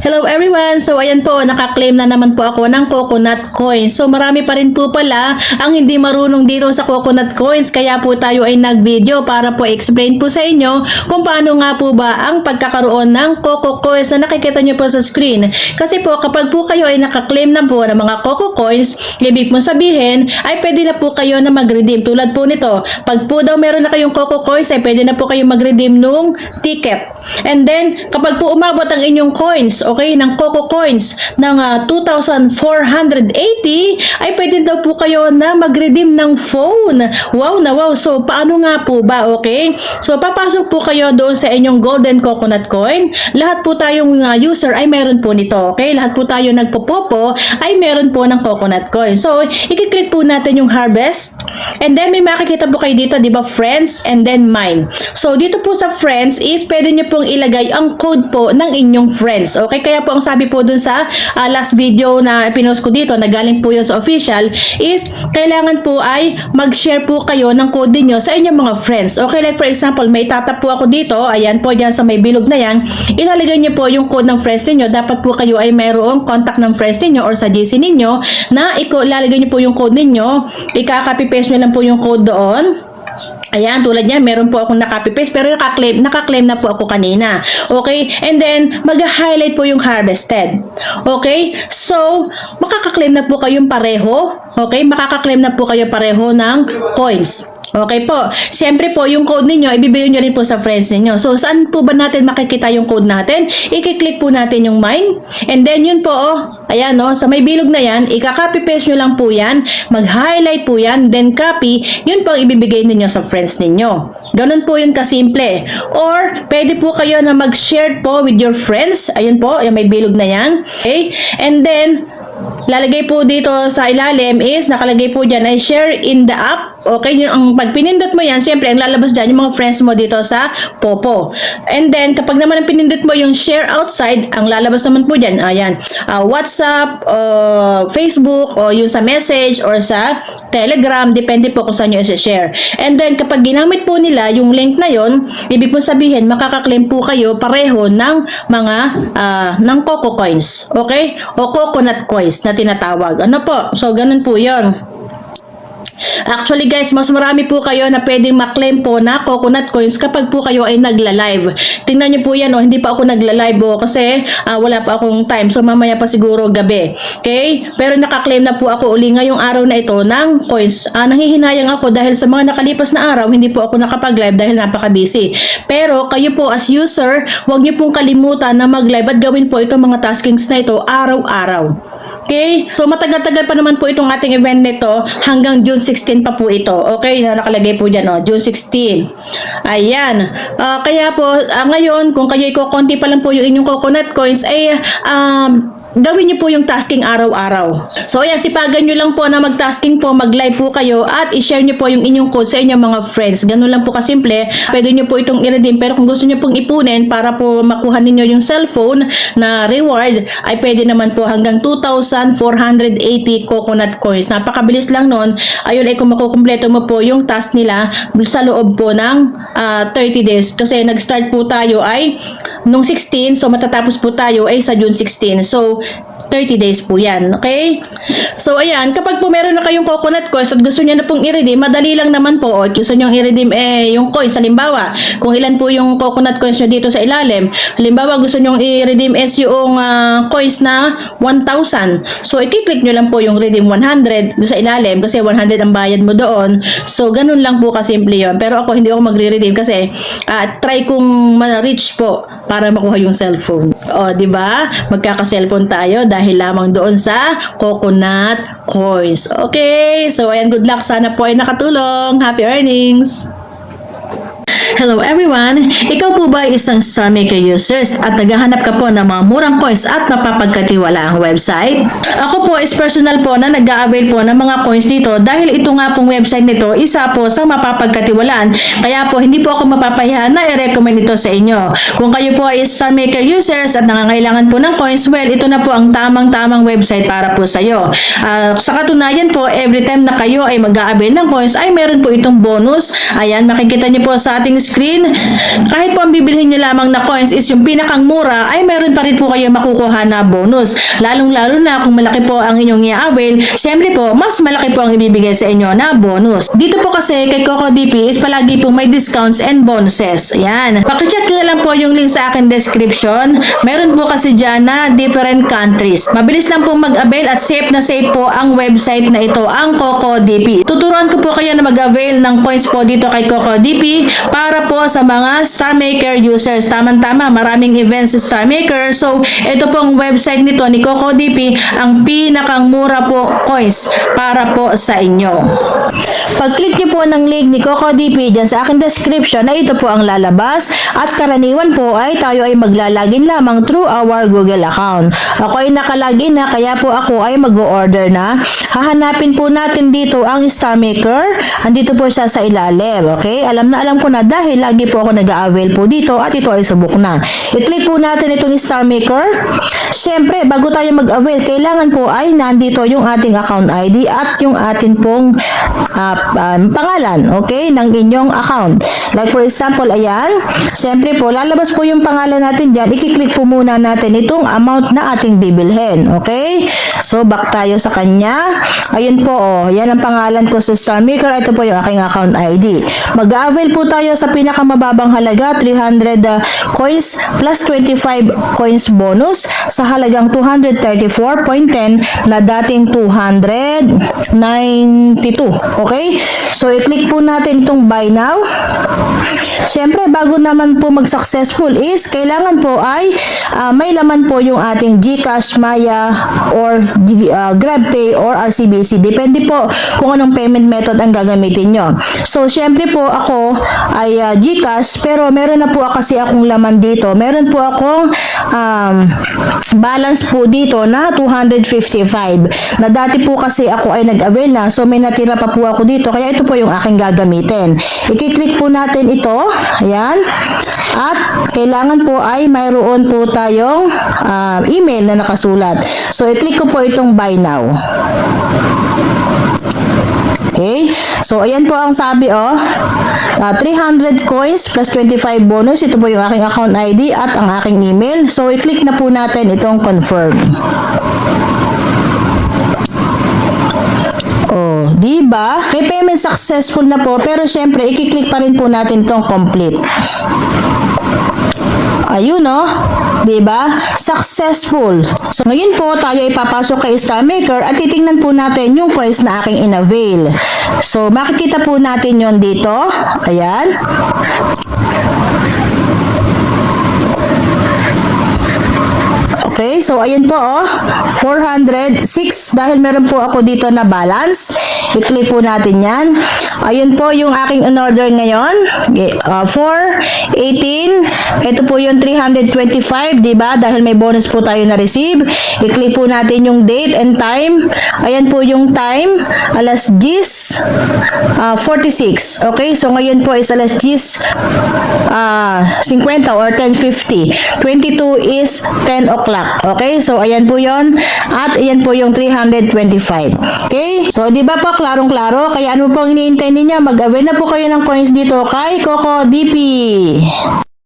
Hello everyone! So ayan po, nakaklaim na naman po ako ng coconut coins. So marami pa rin po pala ang hindi marunong dito sa coconut coins. Kaya po tayo ay nag-video para po explain po sa inyo kung paano nga po ba ang pagkakaroon ng coco coins na nakikita nyo po sa screen. Kasi po kapag po kayo ay nakaklaim na po ng mga coco coins, ibig po sabihin ay pwede na po kayo na mag-redeem. Tulad po nito, pag po daw meron na kayong coco coins ay pwede na po kayo mag-redeem nung ticket. And then kapag po umabot ang inyong coins, okay, ng coco coins ng 2,480 ay pwede daw po kayo na mag-redeem ng phone. Wow na wow. So paano nga po ba? Okay, so papasok po kayo doon sa inyong golden coconut coin. Lahat po tayong user ay meron po nito. Okay, lahat po tayo nagpopopo ay meron po ng coconut coin. So i-click po natin yung harvest, and then may makikita po kayo dito, di ba, friends, and then mine. So dito po sa friends is pwede nyo pong ilagay ang code po ng inyong friends. Okay, kaya po ang sabi po dun sa last video na pinost ko dito na galing po yun sa official is kailangan po ay mag-share po kayo ng code niyo sa inyong mga friends. Okay, like for example, may tatap po ako dito, ayan po dyan sa may bilog na yan, ilalagay niyo po yung code ng friends niyo. Dapat po kayo ay mayroong contact ng friends niyo or sa GC niyo na ilalagay niyo po yung code niyo, ika-copy paste niyo lang po yung code doon. Ayan, tulad niyan, meron po akong naka-copy-paste pero naka-claim na po ako kanina. Okay? And then, mag-highlight po yung harvested. Okay? So, makaka-claim na po kayong pareho. Okay? Makaka-claim na po kayo pareho ng coins. Okay po. Siyempre po, yung code ninyo, ibibigay nyo rin po sa friends ninyo. So, saan po ba natin makikita yung code natin? I-click po natin yung mine. And then, yun po, ayan, sa may bilog na yan, ika-copy-paste nyo lang po yan. Mag-highlight po yan. Then, copy. Yun po ang ibibigay ninyo sa friends ninyo. Ganun po yun kasimple. Or, pwede po kayo na mag-share po with your friends. Ayun po, yung may bilog na yan. Okay? And then, lalagay po dito sa ilalim is, nakalagay po dyan ay share in the app. Okay, yung pag pinindot mo yan, siyempre ang lalabas dyan yung mga friends mo dito sa Popo. And then, kapag naman ang pinindot mo yung share outside, ang lalabas naman po dyan, ayan, WhatsApp, Facebook, o yung sa message, or sa Telegram, depende po kung saan nyo i-share. And then, kapag ginamit po nila yung link na yon, ibig po sabihin, makaka-claim po kayo pareho ng mga, ng coco coins. Okay? O coconut coins na tinatawag. Ano po? So, ganun po yon. Actually guys, mas marami po kayo na pwedeng maklaim po na coconut coins kapag po kayo ay nagla-live. Tingnan nyo po yan, hindi pa ako nagla-live kasi wala pa akong time. So mamaya pa siguro gabi. Okay? Pero nakaklaim na po ako uli ngayong araw na ito ng coins. Nanghihinayang ako dahil sa mga nakalipas na araw, hindi po ako nakapag-live dahil napaka-busy. Pero kayo po as user, huwag nyo pong kalimutan na mag-live at gawin po itong mga taskings na ito araw-araw. Okay? So matagal-tagal pa naman po itong ating event nito hanggang June 16 pa po ito. Okay, nakalagay po dyan, June 16. Ayan. Kaya po, ngayon, kung kayo konti pa lang po yung inyong coconut coins, ay gawin niyo po yung tasking araw-araw. So, ayan, sipagan nyo lang po na mag-tasking po, mag-live po kayo, at i-share nyo po yung inyong code sa inyong mga friends. Ganun lang po kasimple. Pwede nyo po itong i-redeem, pero kung gusto nyo pong ipunin para po makuha ninyo yung cellphone na reward, ay pwede naman po hanggang 2,480 coconut coins. Napakabilis lang nun. Ayun, ay kung makukumpleto mo po yung task nila sa loob po ng 30 days. Kasi nag-start po tayo ay nung 16, so matatapos po tayo ay sa June 16. So, 30 days po yan. Okay? So, ayan. Kapag po meron na kayong coconut coins at gusto nyo na pong i-redeem, madali lang naman po. O, gusto nyo i-redeem yung coins. Halimbawa, kung ilan po yung coconut coins nyo dito sa ilalim. Halimbawa, gusto nyo i-redeem yung coins na 1,000. So, i-click nyo lang po yung redeem 100 sa ilalim kasi 100 ang bayad mo doon. So, ganun lang po kasimple yun. Pero ako, hindi ako magre-redeem kasi try kong ma-reach po para makuha yung cellphone. O, di ba? Magkaka-cellphone tayo dahil lamang doon sa coconut coins. Okay, so ayan, good luck. Sana po ay nakatulong. Happy earnings! Hello everyone! Ikaw po ba ay isang Star Maker users at naghahanap ka po ng mga murang coins at mapapagkatiwalaang website? Ako po is personal po na nag-a-avail po ng mga coins dito dahil ito nga pong website nito isa po sa mapapagkatiwalaan. Kaya po hindi po ako mapapahiya na i-recommend ito sa inyo. Kung kayo po ay Star Maker users at nangangailangan po ng coins, well, ito na po ang tamang website para po sa iyo. Sa katunayan po, every time na kayo ay mag-a-avail ng coins ay meron po itong bonus. Ayan, makikita niyo po sa ating screen, kahit po ang bibilhin nyo lamang na coins is yung pinakang mura, ay meron pa rin po kayo makukuha na bonus. Lalong-lalo na kung malaki po ang inyong i-avail, syempre po, mas malaki po ang ibibigay sa inyo na bonus. Dito po kasi kay CocoDP is palagi po may discounts and bonuses. Ayan. Pakicheck nyo na lang po yung link sa akin description. Meron po kasi dyan na different countries. Mabilis lang po mag-avail at safe na safe po ang website na ito, ang CocoDP. Tuturuan ko po kayo na mag-avail ng coins po dito kay CocoDP para po sa mga Star Maker users. Tamang-tama, maraming events sa Star Maker. So, ito pong website nito ni CocoDP, ang pinakang mura po coins para po sa inyo. Pag-click nyo po ng link ni CocoDP dyan sa aking description, na ito po ang lalabas at karaniwan po ay tayo ay maglalagin lamang through our Google account. Ako ay nakalagin na, kaya po ako ay mag-order na. Hahanapin po natin dito ang Star Maker. Andito po siya sa ilalim. Okay? Alam ko na dahil lagi po ako nag-avail po dito at ito ay subok na. I-click po natin itong Star Maker. Siyempre, bago tayo mag-avail, kailangan po ay nandito yung ating account ID at yung atin pong pangalan, okay, ng inyong account. Like for example, ayan, siyempre po, lalabas po yung pangalan natin dyan. I-click po muna natin itong amount na ating bibilhin, okay? So, back tayo sa kanya. Ayun po, oh, yan ang pangalan ko sa Star Maker. Ito po yung aking account ID. Mag-avail po tayo sa pinakamababang halaga, 300 coins plus 25 coins bonus sa halagang 234.10 na dating 292. Okay? So, i-click po natin itong buy now. Siyempre, bago naman po mag-successful is, kailangan po ay may laman po yung ating GCash, Maya, or GrabPay, or RCBC. Depende po kung anong payment method ang gagamitin nyo. So, siyempre po ako ay GCash, pero meron na po kasi akong laman dito. Meron po akong balance po dito na 255. Na dati po kasi ako ay nag-avail na, so may natira pa po ako dito, kaya ito po yung aking gagamitin. I-click po natin ito, ayan, at kailangan po ay mayroon po tayong email na nakasulat. So, i-click ko po itong buy now. Okay? So, ayan po ang sabi, 300 coins plus 25 bonus. Ito po yung aking account ID at ang aking email. So, i-click na po natin itong confirm. Oh, diba? May payment successful na po, pero syempre, i-click pa rin po natin itong complete. Ayun, diba? Successful. So, ngayon po, tayo ay papasok kay Star Maker at titingnan po natin yung coins na aking in-avail. So, makikita po natin yon dito. Ayan. Okay, so ayun po, 406 dahil meron po ako dito na balance. I-click po natin yan. Ayun po yung aking in-order ngayon. 418. Ito po yung 325, diba? Dahil may bonus po tayo na receive. I-click po natin yung date and time. Ayan po yung time. Alas 10:46. Okay, so ngayon po is alas 10:50 or 10:50. 22 is 10 o'clock. Okay, so ayan po yon at ayan po yung 325. Okay, so di ba po klarong-klaro? Kaya ano po ang iniintay ninyo? Mag-avail na po kayo ng coins dito kay CocoDP.